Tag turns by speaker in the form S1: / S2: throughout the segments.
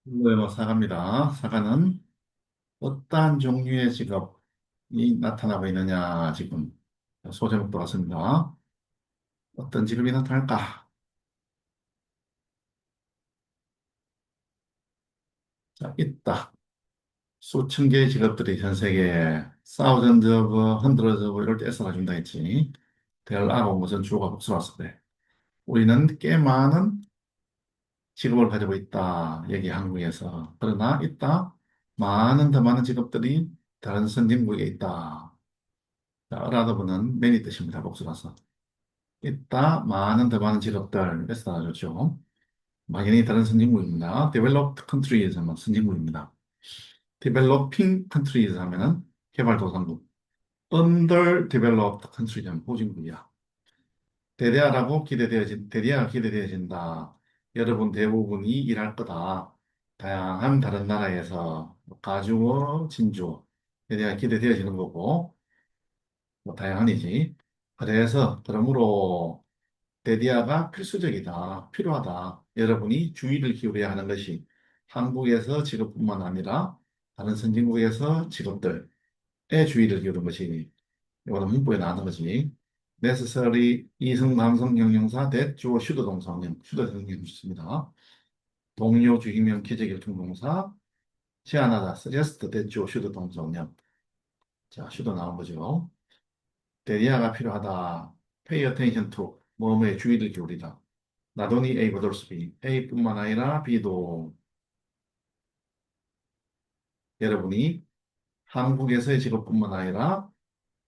S1: 네, 사과입니다. 사과는 어떠한 종류의 직업이 나타나고 있느냐, 지금 소제목도 같습니다. 어떤 직업이 나타날까? 자, 있다. 수천 개의 직업들이 전 세계에 thousands of, hundreds of 이럴 때 S가 준다 했지. 대을 알아본 것은 주어가 복수로 왔을 때. 우리는 꽤 많은 직업을 가지고 있다. 여기 한국에서. 그러나 있다. 더 많은 직업들이 다른 선진국에 있다. 자, 어라더브는 many 뜻입니다. 복수라서. 있다, 더 많은 직업들에서 나눠줬죠. 막연히 다른 선진국입니다. Developed countries 하면 선진국입니다. Developing countries 하면은 개발도상국. Underdeveloped countries 하면 후진국이야. 대대화가 기대되어진다. 여러분 대부분이 일할 거다. 다양한 다른 나라에서 가주어, 진주어. 대대화가 기대되어지는 거고, 뭐 다양한이지. 그러므로 데디아가 필수적이다, 필요하다. 여러분이 주의를 기울여야 하는 것이 한국에서 직업뿐만 아니라 다른 선진국에서 직업들에 주의를 기울이는 것이 이거는 문법에 나오는 것이 necessary 이성, 남성, 형용사, that, 주어, should 동사원형, should 동사원형 좋습니다. 동료, 주의명, 기재, 결정동사, 제안하다, suggest, that, 주어, should 동사원형. 자, should 나온 거죠. 데디아가 필요하다. pay attention to, 뭐뭐에 주의를 기울이다. 나돈이 A 받을 수 B, A뿐만 아니라 B도 여러분이 한국에서의 직업뿐만 아니라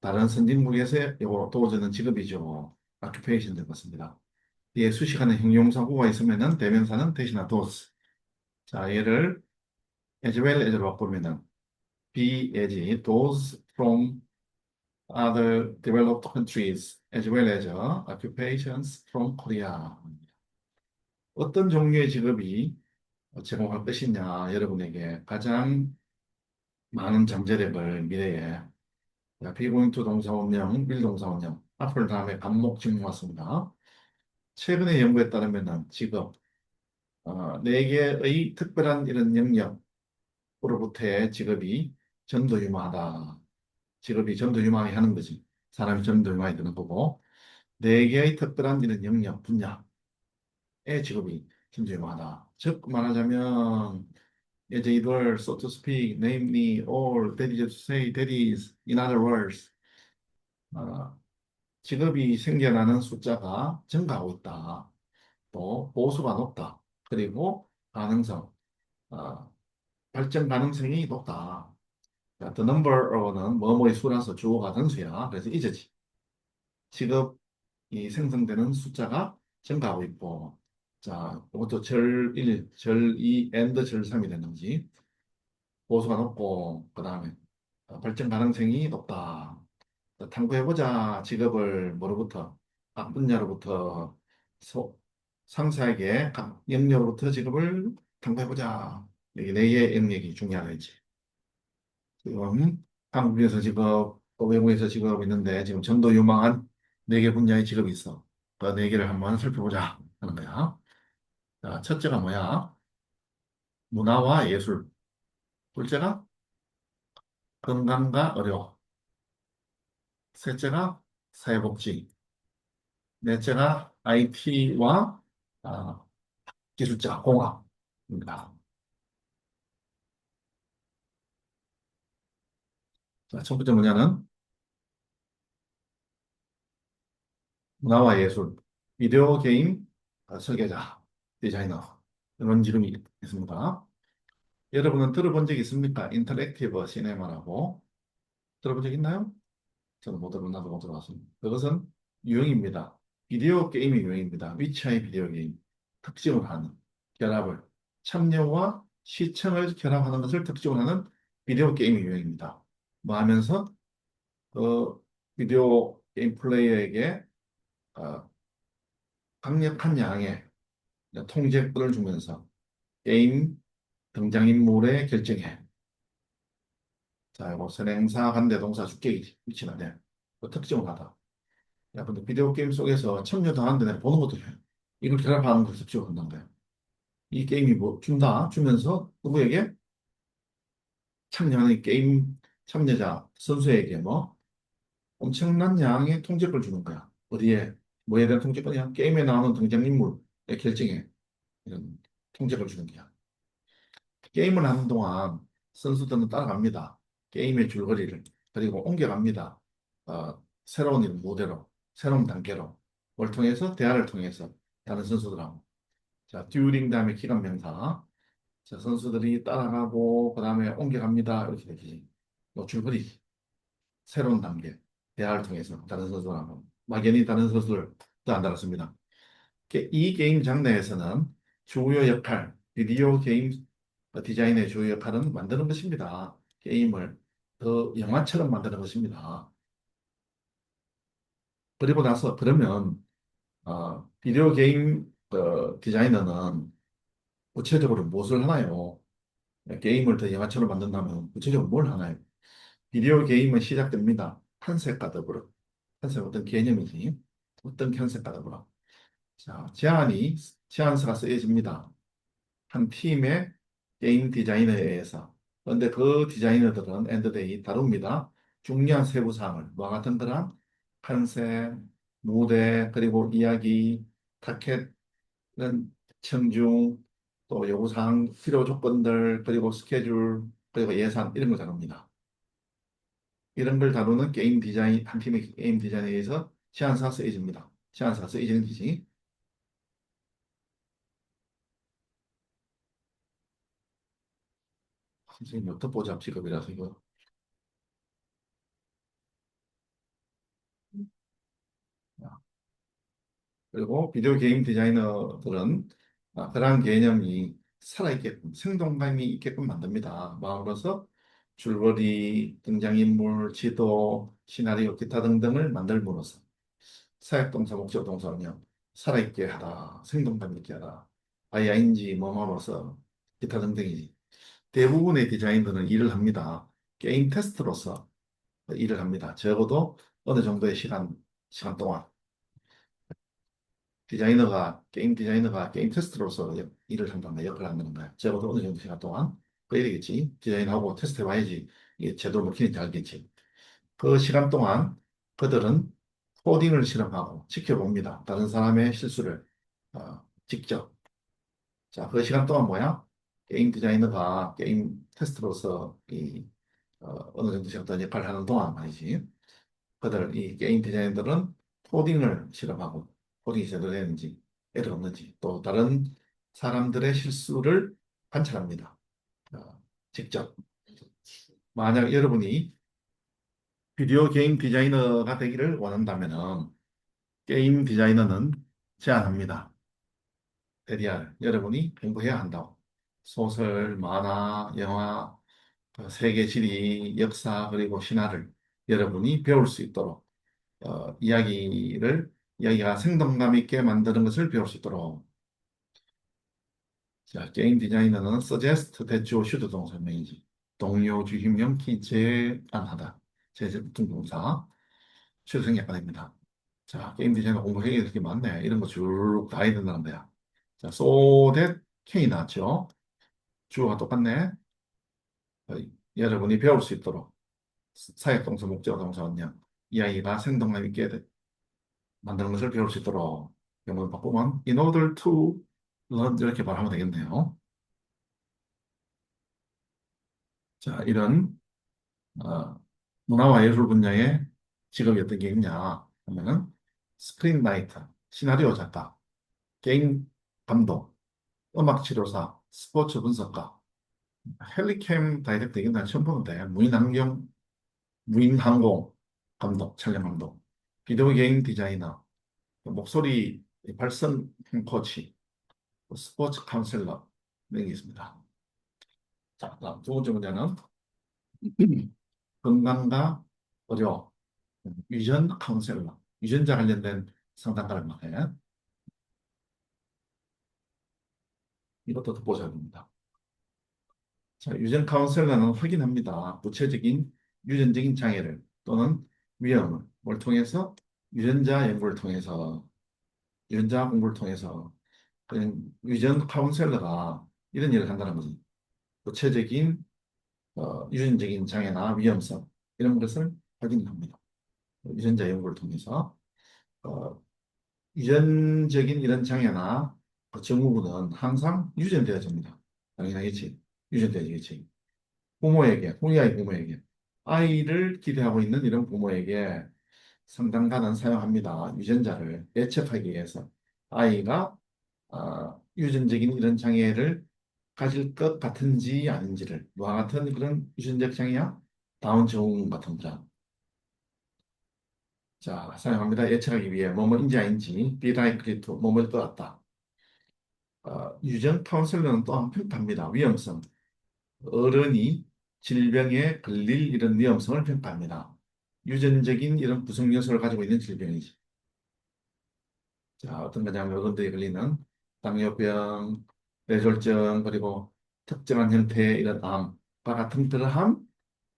S1: 다른 선진국에서의 도와주는 직업이죠. occupation 될 것입니다. 뒤에 수식하는 형용사구가 있으면은 대명사는 대신나 does. 자, 얘를 as well as로 바꾸면은 be as those from other developed countries as well as occupations from Korea. 어떤 종류의 직업이 제공할 것이냐, 여러분에게 가장 많은 잠재력을 미래에 비고잉투 동사원형, 밀동사원형 앞을 다음에 간목 질문 왔습니다. 최근의 연구에 따르면 직업, 네 개의 특별한 이런 영역으로부터의 직업이 전도유망하다. 직업이 전도유망하게 하는 거지. 사람이 전도유망하게 되는 거고 네 개의 특별한 이런 영역, 분야의 직업이 전도유망하다. 즉 말하자면 이제 이들 so to speak, namely, all, that is to say, that is, in other words, 어, 직업이 생겨나는 숫자가 증가하고 있다. 또 보수가 높다. 그리고 가능성, 어, 발전 가능성이 높다. 자, the number of는 뭐뭐의 수라서 주어가 단수야. 그래서 이제지. 직업이 생성되는 숫자가 증가하고 있고, 자, 이것도 절 1, 절 2, and 절 3이 되는 거지. 보수가 높고, 그 다음에 발전 가능성이 높다. 자, 탐구해보자. 직업을 뭐로부터? 각 분야로부터 소, 상사에게 각 영역으로부터 직업을 탐구해보자. 여기 네 개의 영역이 중요하겠지. 지금 한국에서 직업, 또 외국에서 직업이 있는데 지금 전도 유망한 네 개 분야의 직업이 있어. 그 네 개를 한번 살펴보자 하는 거야. 자, 첫째가 뭐야? 문화와 예술. 둘째가 건강과 의료. 셋째가 사회복지. 넷째가 IT와 기술자, 공학입니다. 자, 첫 번째 문제는 문화와 예술, 비디오 게임 설계자, 디자이너 이런 이름이 있습니다. 여러분은 들어본 적 있습니까? 인터랙티브 시네마라고 들어본 적 있나요? 저는 못 들어본 나도 못 들어봤습니다. 그것은 유형입니다. 비디오 게임이 유형입니다. 위치의 비디오 게임 특징을 하는 결합을 참여와 시청을 결합하는 것을 특징으로 하는 비디오 게임이 유형입니다. 뭐 하면서 그 비디오 게임 플레이어에게 어, 강력한 양의 통제권을 주면서 게임 등장인물의 결정에 자, 이거 선행사, 관대, 동사, 주격이지. 위치는 그 특징을 하다. 야, 근데 비디오 게임 속에서 참여도 하는데 내가 보는 것도 해. 이걸 결합하는 걸 특징을 한다는 거야. 이 게임이 뭐 준다 주면서 누구에게 참여하는 게임 참여자 선수에게 뭐 엄청난 양의 통제권을 주는 거야. 어디에 뭐에 대한 통제권이야? 게임에 나오는 등장인물의 결정에 이런 통제권을 주는 거야. 게임을 하는 동안 선수들은 따라갑니다. 게임의 줄거리를. 그리고 옮겨갑니다. 새로운 이런 무대로, 새로운 단계로. 뭘 통해서? 대화를 통해서 다른 선수들하고. 자, 듀링 다음에 기간 명사. 자, 선수들이 따라가고, 그 다음에 옮겨갑니다. 이렇게 되지. 뭐 줄거리, 새로운 단계. 대화를 통해서 다른 선수들하고. 막연히 다른 선수들도 안 달았습니다. 이 게임 장르에서는 주요 역할, 비디오 게임 디자인의 주요 역할은 만드는 것입니다. 게임을 더 영화처럼 만드는 것입니다. 그리고 나서 그러면 비디오 게임 디자이너는 구체적으로 무엇을 하나요? 게임을 더 영화처럼 만든다면 구체적으로 뭘 하나요? 비디오 게임은 시작됩니다. 컨셉과 더불어. 컨셉 어떤 개념이지? 어떤 컨셉과 더불어. 자, 제안서가 쓰여집니다. 한 팀의 게임 디자이너에 의해서. 그런데 그 디자이너들은 엔드데이 다룹니다. 중요한 세부 사항을, 뭐와 같은 거랑 컨셉, 무대, 그리고 이야기, 타켓은 청중, 또 요구사항, 필요 조건들, 그리고 스케줄, 그리고 예산, 이런 거 다룹니다. 이런 걸 다루는 게임 디자인, 한 팀의 게임 디자인에 의해서 제안서가 쓰여집니다. 제안서가 쓰여지는 기지. 선생님, 어떤 보잡 직업이라서 이거. 그리고 비디오 게임 디자이너들은 그러한 개념이 살아있게끔, 생동감이 있게끔 만듭니다. 마음으로써 줄거리, 등장인물, 지도, 시나리오, 기타 등등을 만들므로써 사역동사, 목적동사 운영, 살아있게 하다, 생동감 있게 하다, IING, 뭐뭐로서 기타 등등이지. 대부분의 디자이너들은 일을 합니다. 게임 테스트로서 일을 합니다. 적어도 어느 정도의 시간 동안. 게임 디자이너가 게임 테스트로서 일을 한다는 역할을 한다는 거야. 적어도 어느 정도 시간 동안. 그래야 되겠지. 디자인하고 테스트 해봐야지. 이게 제대로 먹히는지 알겠지. 그 시간 동안 그들은 코딩을 실험하고 지켜봅니다. 다른 사람의 실수를 직접. 자, 그 시간 동안 뭐야? 게임 디자이너가 게임 테스트로서 어느 정도 시간 동안 역할을 하는 동안 말이지. 이 게임 디자이너들은 코딩을 실험하고 코딩이 제대로 되는지 에러가 없는지 또 다른 사람들의 실수를 관찰합니다. 직접. 만약 여러분이 비디오 게임 디자이너가 되기를 원한다면은 게임 디자이너는 제안합니다. 대리알 여러분이 공부해야 한다고. 소설, 만화, 영화, 세계 지리, 역사 그리고 신화를 여러분이 배울 수 있도록 이야기가 생동감 있게 만드는 것을 배울 수 있도록. 자, 게임 디자이너는 suggest, 대조, should 동사명이지. 동료, 주의명, 키, 제안하다. 제품 동사. 최소생 약가 됩니다. 자, 게임 디자이너 공부해야 될 게 많네. 이런 거 쭉 다 해야 된다는 거야. 자, so that K 나왔죠? 주어가 똑같네. 어, 여러분이 배울 수 있도록. 사역 동사, 목적 동사, 원형. 이야기가 생동감 있게 만드는 것을 배울 수 있도록 영어를 바꾸면 in order to learn 이렇게 말하면 되겠네요. 자, 이런 어, 문화와 예술 분야의 직업이 어떤 게 있냐 하면은 스크린라이터, 시나리오 작가, 게임 감독, 음악 치료사, 스포츠 분석가, 헬리캠 다이렉터 이건 난 처음 보는데 무인항공 감독, 촬영 감독, 비디오 게임 디자이너, 목소리 발성 코치, 스포츠 카운셀러 이런 게 있습니다. 자, 다음 두 번째 문제는 건강과 의료, 유전 카운셀러, 유전자 관련된 상담가를 말해. 이것도 듣보셔야 됩니다. 자, 유전 카운셀러는 확인합니다. 구체적인 유전적인 장애를 또는 위험을 뭘 통해서 유전자 연구를 통해서 유전자 공부를 통해서 유전 카운셀러가 이런 일을 한다는 거지. 구체적인 유전적인 장애나 위험성 이런 것을 확인합니다. 유전자 연구를 통해서 어, 유전적인 이런 장애나 증후군은 항상 유전되어집니다. 당연하겠지. 유전되어지겠지. 부모에게, 우리 아이 부모에게, 아이를 기대하고 있는 이런 부모에게 상담가는 사용합니다. 유전자를 예측하기 위해서 아이가 유전적인 이런 장애를 가질 것 같은지 아닌지를 뭐와 같은 그런 유전적 장애야? 다운 증후군 같은 거라. 자, 사용합니다. 예측하기 위해 뭐뭐인지 아닌지 be likely to 뭐뭐일 것 같다. 유전 카운셀러는 또한 평가합니다. 위험성. 어른이 질병에 걸릴 이런 위험성을 평가합니다. 유전적인 이런 구성 요소를 가지고 있는 질병이지. 자, 어떤 거냐면 어른들이 걸리는 당뇨병, 뇌졸중, 그리고 특정한 형태의 이런 암과 같은 그러한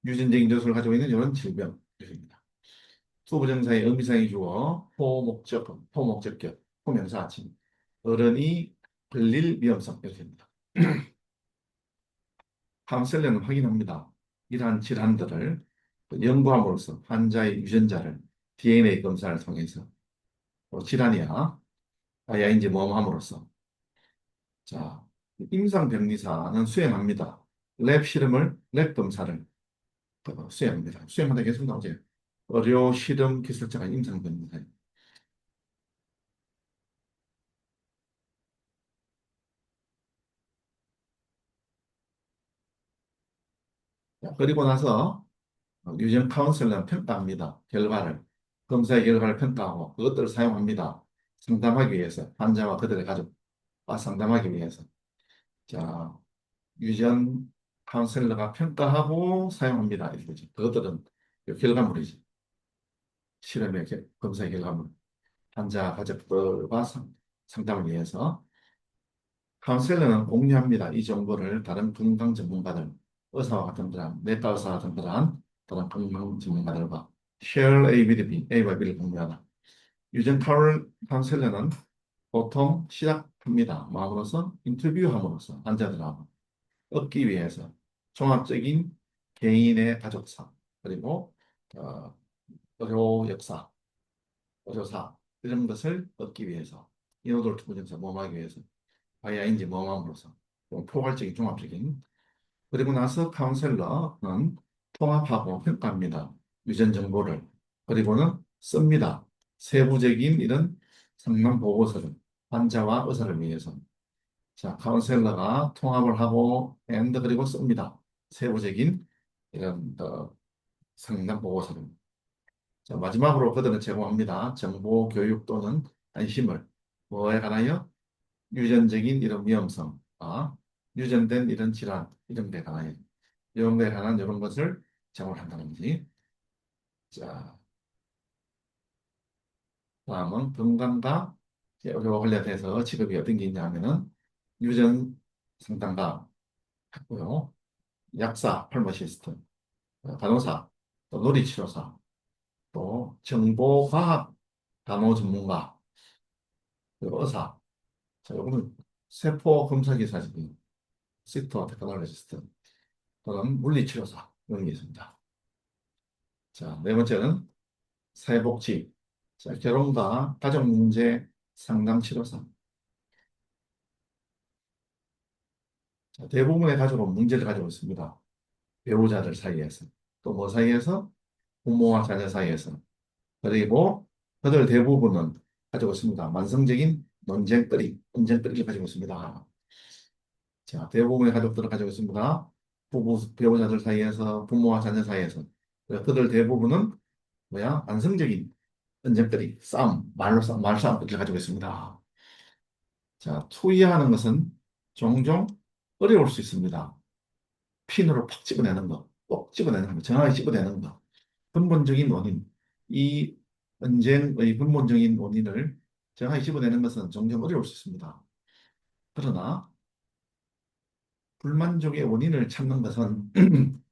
S1: 유전적인 요소를 가지고 있는 이런 질병입니다. 투부정사의 의미상의 주어, 포목적격, 포명사 아침. 어른이 걸릴 위험성 이렇게 됩니다. 카운셀러는 확인합니다. 이러한 질환들을 연구함으로써 환자의 유전자를 DNA 검사를 통해서 질환이야, 아야인지 모험함으로써 자, 임상병리사는 수행합니다. 랩 검사를 수행합니다. 수행하다 계속 나오죠. 의료 실험 기술자가 임상병리사예요. 자, 그리고 나서 유전 카운셀러는 평가합니다. 결과를. 검사의 결과를 평가하고 그것들을 사용합니다. 상담하기 위해서, 환자와 그들의 가족과 상담하기 위해서. 자, 유전 카운셀러가 평가하고 사용합니다. 이거죠. 그것들은 결과물이지. 실험의 검사의 결과물. 환자 가족들과 상담을 위해서. 카운셀러는 공유합니다. 이 정보를 다른 건강 전문가들, 의사와 같은 그런, 내과 의사 같은 그런 다른 건강 전문가들과 share A with B, A와 B를 공유하다. 유전 카운셀러는 보통 시작합니다. 마음으로서 인터뷰함으로써 환자들하고 얻기 위해서 종합적인 개인의 가족사 그리고 어, 의료 역사, 의료사 이런 것을 얻기 위해서 인호돌 투부정사 모험하기 위해서 바이아인지 모험함으로써 좀 포괄적인 종합적인 그리고 나서 카운셀러는 통합하고 평가합니다. 유전 정보를 그리고는 씁니다. 세부적인 이런 상담 보고서를 환자와 의사를 위해서 자, 카운셀러가 통합을 하고 그리고 씁니다. 세부적인 이런 상담 보고서를. 자, 마지막으로 그들은 제공합니다. 정보, 교육 또는 관심을 뭐에 관하여 유전적인 이런 위험성, 유전된 이런 질환 이런 데 관하여 이런 데 관한 이런 것을 제공한다는 거지. 자, 다음은 건강과 의료와 관련해서 직업이 어떤 게 있냐면은 유전 상담가 했고요. 약사, 팔머시스트, 간호사, 또 놀이치료사, 또 정보과학 간호 전문가, 그리고 의사. 자, 요거는 세포 검사 기사지, 시터 테크놀로지스트, 또는 물리치료사 이런 게 있습니다. 자, 네 번째는 사회복지, 자, 결혼과 가족 문제 상담 치료사. 자, 대부분의 가족은 문제를 가지고 있습니다. 배우자들 사이에서, 또 뭐 사이에서? 부모와 자녀 사이에서. 그리고 그들 대부분은 가지고 있습니다. 만성적인 논쟁거리를 가지고 있습니다. 자, 대부분의 가족들을 가지고 있습니다. 배우자들 사이에서, 부모와 자녀 사이에서. 그들 대부분은 뭐야? 만성적인 논쟁거리, 싸움, 말싸움을 가지고 있습니다. 자, 투이하는 것은 종종 어려울 수 있습니다. 핀으로 팍 집어내는 거, 꼭 집어내는 거, 정확히 집어내는 거. 근본적인 원인, 이 언쟁의 근본적인 원인을 정확히 집어내는 것은 종종 어려울 수 있습니다. 그러나 불만족의 원인을 찾는 것은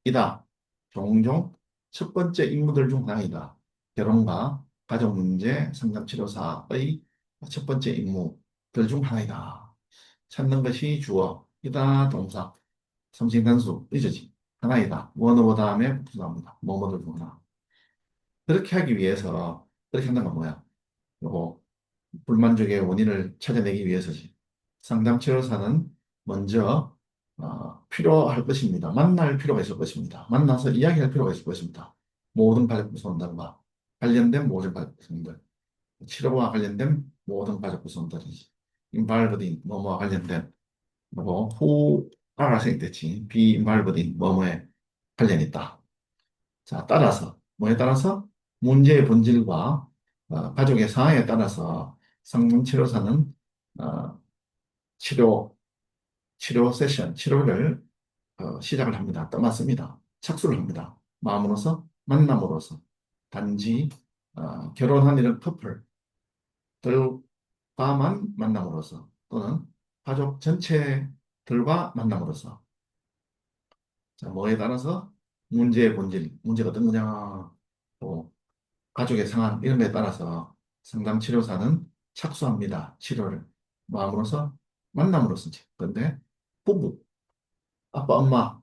S1: 이다. 종종 첫 번째 임무들 중 하나이다. 결혼과 가족 문제 상담 치료사의 첫 번째 임무들 중 하나이다. 찾는 것이 주어, 이다 동사, 삼신단수, 이죠지. 하나이다. 원어버 다음에 부사합니다. 뭐뭐들 중 하나. 그렇게 하기 위해서, 그렇게 한다는 건 뭐야? 요거, 불만족의 원인을 찾아내기 위해서지. 상담 치료사는 먼저 필요할 것입니다. 만날 필요가 있을 것입니다. 만나서 이야기할 필요가 있을 것입니다. 모든 가족 구성원들과 관련된 모든 가족 구성원들, 치료와 관련된 모든 가족 구성원들이지. 인발브딘 뭐뭐와 관련된 후 알아서 생겼지. 비인발브딘 뭐뭐에 관련이 있다. 자, 따라서 뭐에 따라서 문제의 본질과 가족의 상황에 따라서 상담치료사는 어, 치료 치료 세션 치료를 시작을 합니다. 떠났습니다. 착수를 합니다. 마음으로서 만남으로서 단지 결혼한 이런 커플들과만 만남으로써 또는 가족 전체들과 만남으로써 자, 뭐에 따라서 문제의 본질, 문제가 어떤 거냐, 또 가족의 상황 이런 거에 따라서 상담 치료사는 착수합니다. 치료를 마음으로서 만남으로서지. 그런데 부부, 아빠, 엄마만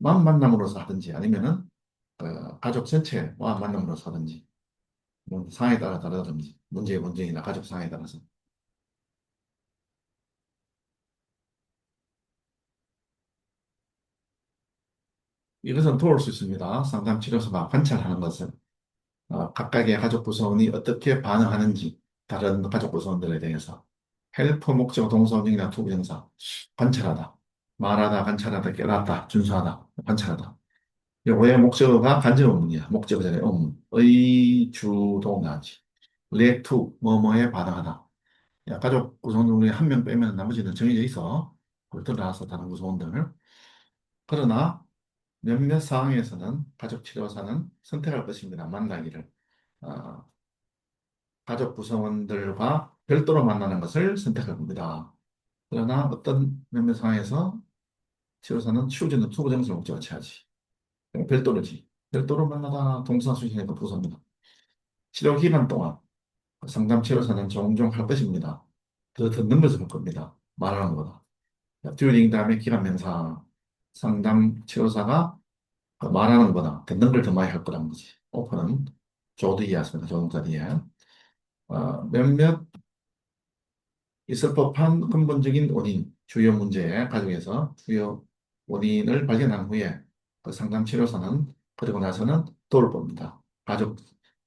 S1: 만남으로서 하든지 아니면은 가족 전체와 만남으로서 하든지 뭐 상황에 따라 다르든지 문제의 본질이나 가족 상황에 따라서 이것은 도울 수 있습니다. 상담 치료사가 관찰하는 것은 각각의 가족 구성원이 어떻게 반응하는지 다른 가족 구성원들에 대해서 헬프 목적 동사원형이나 투부정사 관찰하다 말하다 관찰하다 깨닫다 준수하다 관찰하다 요거의 목적어가 간접 의문이야 목적어 전에 의문 의 주동사지 레투 뭐뭐에 반응하다 야, 가족 구성원 중에 한 명 빼면 나머지는 정해져 있어 골똘 나와서 다른 구성원들 그러나 몇몇 상황에서는 가족 치료사는 선택할 것입니다 만나기를 어, 가족 구성원들과 별도로 만나는 것을 선택할 겁니다. 그러나 어떤 몇몇 상황에서 치료사는 치우지는 투부정신을 목적으로 취하지. 별도로지. 별도로 만나다 동사수시니까 부서입니다. 치료 기간 동안 상담 치료사는 종종 할 것입니다. 더 듣는 것을 할 겁니다. 말하는 것보다. 듀링 다음에 기간 명사. 상담 치료사가 말하는 것보다 듣는 걸 더 많이 할 거라는 거지. 오픈은 조드 이해했습니다. 조동사 이해. 몇몇 있을 법한 근본적인 원인, 주요 문제 가족에서 주요 원인을 발견한 후에 그 상담 치료사는 그리고 나서는 돌봅니다. 가족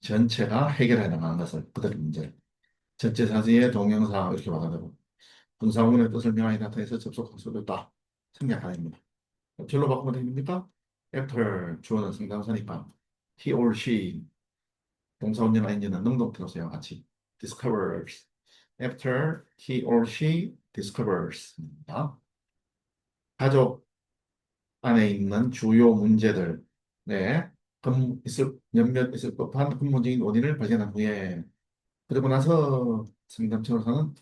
S1: 전체가 해결해 나가는 것을 그들의 문제를 전체 사지의 동영상 이렇게 받아들고 분사구문의 뜻을 명확히 나타내서 접속할 수도 있다. 생략하입니다. 절로 바꾸면 됩니까? After 주어는 상담사니까 he or she 동사원형 ing는 능동태로서요 같이 discovers after he or she discovers 가족 안에 있는 주요 문제들 네, 몇몇 있을 법한 근본적인 원인을 발견한 후에 그리고 나서 상담치료사는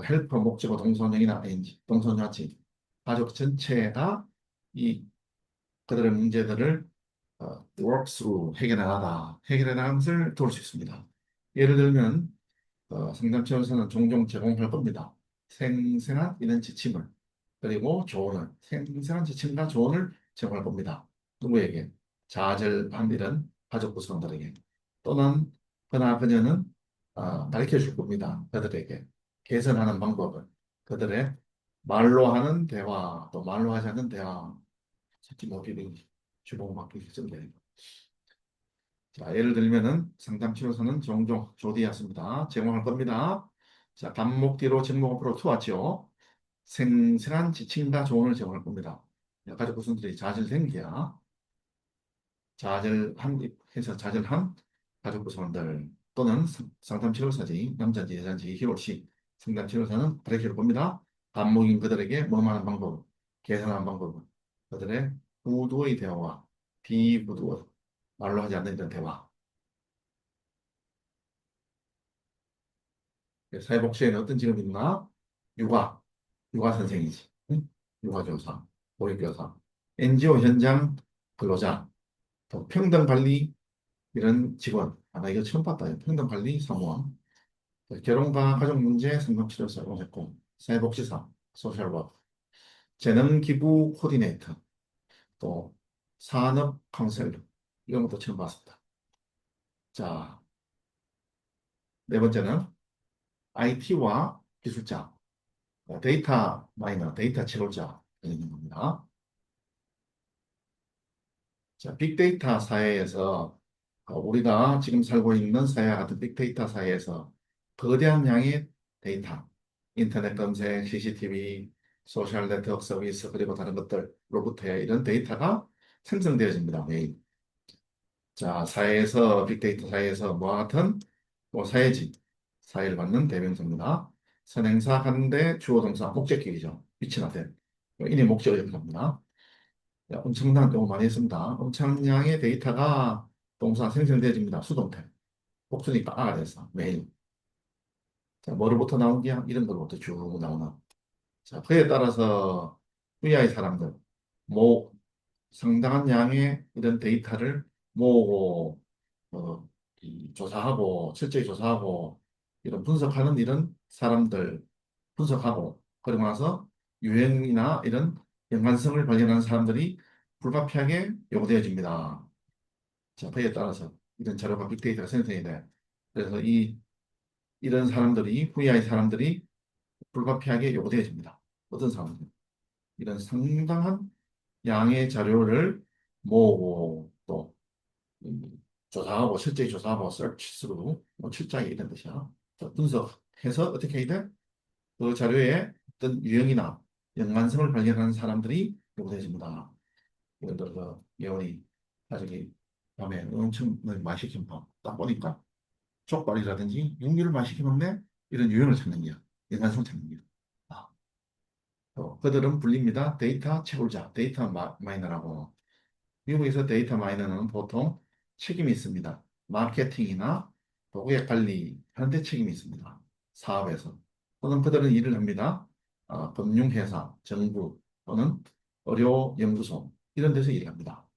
S1: 헬퍼 목적어 동사원형이나 ing 동사원형 같이 가족 전체가 이 그들의 문제들을 work through 해결해 나가는 것을 도울 수 있습니다. 예를 들면 상담치료사는 종종 제공할 겁니다. 생생한 이런 지침을 그리고 조언을 생생한 지침과 조언을 제공할 겁니다. 누구에게? 좌절한 이런 가족 구성원들에게 또는 그나 그녀는 가르쳐 줄 겁니다. 그들에게 개선하는 방법을 그들의 말로 하는 대화 또 말로 하지 않는 대화 특히 모델이 주목받기 실전되는 자, 예를 들면은 상담 치료사는 종종 조디였습니다. 제공할 겁니다. 자, 단목 뒤로 제목 앞으로 투왔죠. 생생한 지침과 조언을 제공할 겁니다. 몇 가지 구성들이 좌절된 게야. 좌절한 가족 구성원들 또는 상담 치료사지 남자인지 여자인지 희올씨 상담 치료사는 그렇게 할 겁니다. 반목인 그들에게 뭐만 방법, 개선하는 방법, 그들의 부두의 대화와 비부두 말로 하지 않는 이런 대화. 사회복지에는 어떤 직업이 있나? 육아, 육아 선생이지. 응? 육아교사, 보육교사, NGO 현장 근로자, 또 평등관리 이런 직원. 나 이거 처음 봤다. 평등관리 사무원, 결혼과 가족 문제 상담치료사 공했고 사회복지사, 소셜워크, 재능기부 코디네이터, 또 산업 카운셀러 이런 것도 처음 봤습니다. 자, 네 번째는 IT와 기술자, 데이터 마이너, 데이터 채굴자 있는 겁니다. 자, 빅데이터 사회에서 우리가 지금 살고 있는 사회와 같은 빅데이터 사회에서 거대한 양의 데이터, 인터넷 검색, CCTV, 소셜 네트워크 서비스 그리고 다른 것들로부터의 이런 데이터가 생성되어집니다. 매일. 자, 사회에서 빅데이터 사회에서 뭐와 같은 뭐 사회지, 사회를 받는 대명사입니다. 선행사, 하는데 주어 동사, 목적격이죠. 위치나 된. 인의 목적을 얘기합니다. 엄청난 경우 많이 했습니다. 엄청량의 데이터가 동사 생성되어집니다. 수동태. 복수니까 아가 돼서 매일. 자, 뭐로부터 나온 게 이런 걸로부터 쭉 나오는. 자, 그에 따라서 VI 사람들, 뭐 상당한 양의 이런 데이터를 모으고 조사하고 실제 조사하고 이런 분석하는 이런 사람들 분석하고 그러고 나서 유행이나 이런 연관성을 발견하는 사람들이 불가피하게 요구되어집니다. 자, 그에 따라서 이런 자료가 빅데이터가 생성이 돼. 그래서 이런 사람들이 VI 사람들이 불가피하게 요구되어집니다. 어떤 사람들? 이런 상당한 양의 자료를 모으고 또 조사하고 실제 조사하고 서치스로 뭐 출장이 이런 뜻이야. 자, 분석해서 어떻게 해야 돼? 그 자료에 어떤 유형이나 연관성을 발견하는 사람들이 요구되어집니다. 예를 들어서 예원이 나중에 밤에 엄청 맛있게 딱 보니까 족발이라든지 육류를 맛있게 먹네 이런 유형을 찾는 거야. 연관성을 찾는 거야. 아, 그들은 불립니다. 데이터 채굴자, 데이터 마이너라고. 미국에서 데이터 마이너는 보통 책임이 있습니다. 마케팅이나 고객 관리 하는데 책임이 있습니다. 사업에서. 또는 그들은 일을 합니다. 금융회사, 정부 또는 의료연구소 이런 데서 일을 합니다.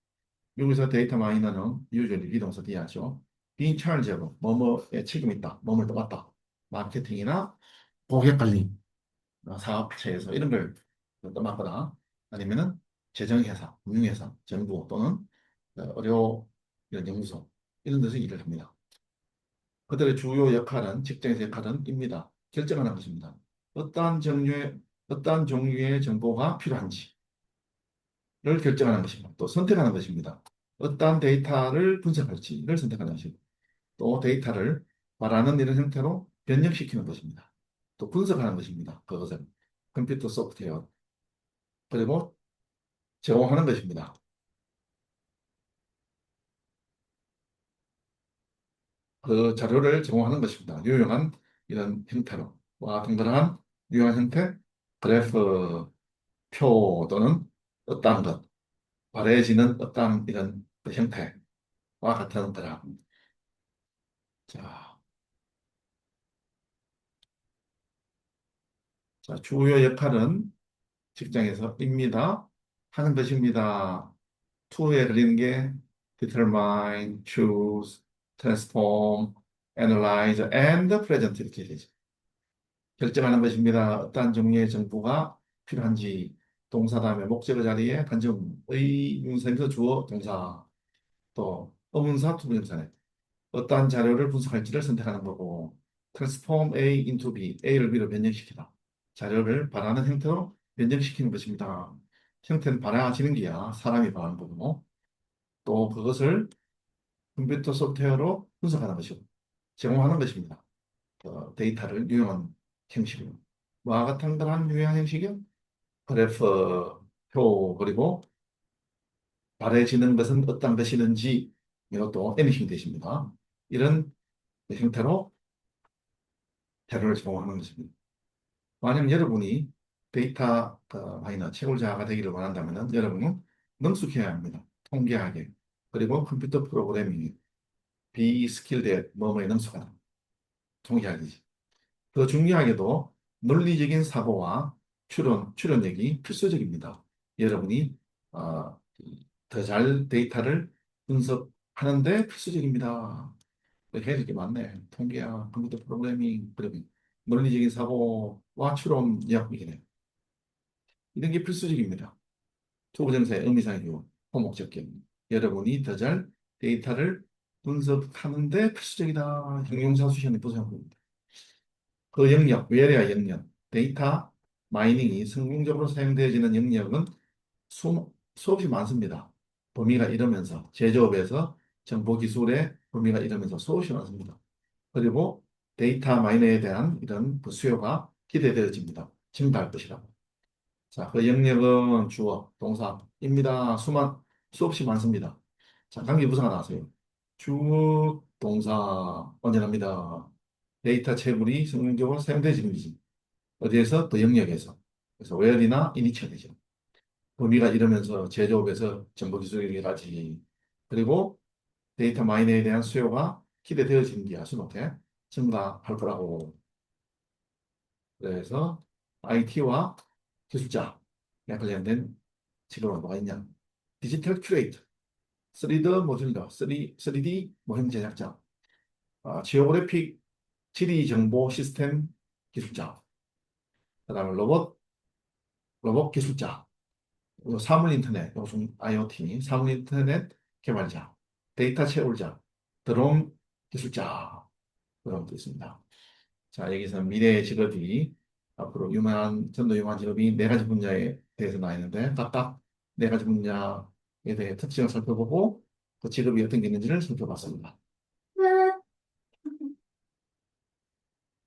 S1: 미국에서 데이터 마이너는 유저리 비동사 뒤하죠. being charge of 뭐뭐에 책임이 있다. 뭐뭐를 맡다. 마케팅이나 고객 관리, 사업체에서 이런 걸 맡거나 아니면은 재정회사, 금융회사, 정부 또는 의료 이런 연구소 이런 데서 일을 합니다. 그들의 주요 역할은 직장에서 역할은 입니다. 결정하는 것입니다. 어떠한 종류의 어떠한 종류의 정보가 필요한지를 결정하는 것입니다. 또 선택하는 것입니다. 어떠한 데이터를 분석할지를 선택하는 것이고 또 데이터를 말하는 이런 형태로 변형시키는 것입니다. 또 분석하는 것입니다. 그것은 컴퓨터 소프트웨어 그리고 제공하는 것입니다. 그 자료를 제공하는 것입니다. 유용한 이런 형태로 와 동그란 유용한 형태 그래프 표 또는 어떠한 것 바래지는 어떠한 이런 그 형태와 같은 그래프. 자, 주요 역할은 직장에서입니다. 하는 것입니다. to에 걸리는 게 determine, choose, transform, analyze, and present 이렇게 되죠. 결정하는 것입니다. 어떠한 종류의 정보가 필요한지 동사 다음에 목적어 자리에 단정의 명사에서 주어 동사 또 의문사 투부정사네 어떠한 자료를 분석할지를 선택하는 거고 transform A into B, A를 B로 변형시키다. 자료를 바라는 형태로 변형시키는 것입니다. 형태는 바라지는 게야 사람이 바라는 거고 또 그것을 컴퓨터 소프트웨어로 분석하는 것이고 제공하는 것입니다. 데이터를 유용한 형식으로. 와 같은 그런 유용한 형식은 그래프, 표, 그리고 바래지는 것은 어떤 것이는지 이것도 애니싱 되십니다. 이런 형태로 자료를 제공하는 것입니다. 만약 여러분이 데이터 마이너 채굴자가 되기를 원한다면 여러분은 능숙해야 합니다. 통계학에 그리고 컴퓨터 프로그래밍에 비스킬드에 뭐뭐에 능숙하다. 통계학이지. 더 중요하게도 논리적인 사고와 추론력이 필수적입니다. 여러분이 더 잘 데이터를 분석하는데 필수적입니다. 해야 될 게 많네. 통계학, 컴퓨터 프로그래밍, 그리고 논리적인 사고, 추론 이야기네요. 이런 게 필수적입니다. 투부정사의 의미상의 기호, 호목적격. 여러분이 더 잘 데이터를 분석하는데 필수적이다. 형용사 수식어는 부수한 겁니다. 그 영역, 외래와 영역, 데이터 마이닝이 성공적으로 사용되어지는 영역은 수없이 많습니다. 범위가 이러면서 제조업에서 정보기술의 범위가 이러면서 수없이 많습니다. 그리고 데이터 마이너에 대한 이런 그 수요가 기대되어집니다. 증가할 것이라고. 자, 그 영역은 주어, 동사입니다. 수없이 많습니다. 자, 관계부사가 나왔어요. 주, 동사, 언제납니다. 데이터 채굴이 성공적으로 사용되어지는지. 어디에서? 또 영역에서. 그래서 where이나 initial이죠. 범위가 이러면서 제조업에서 정보기술이라지. 그리고 데이터 마이너에 대한 수요가 기대되어지는 게 아주 높게 증가할 거라고. 그래서 IT와 기술자에 관련된 직업은 뭐가 있냐? 디지털 큐레이터, 3D 모듈러, 3D 모형 제작자, 지오그래픽 지리 정보 시스템 기술자, 그다음에 로봇 기술자, 그리고 사물 인터넷, 요즘 IoT, 사물 인터넷 개발자, 데이터 채굴자, 드론 기술자 그런 것도 있습니다. 자, 여기서 미래의 직업이 앞으로 전도 유망한 직업이 네 가지 분야에 대해서 나와 있는데 각각 네 가지 분야에 대해 특징을 살펴보고 그 직업이 어떤 게 있는지를 살펴봤습니다.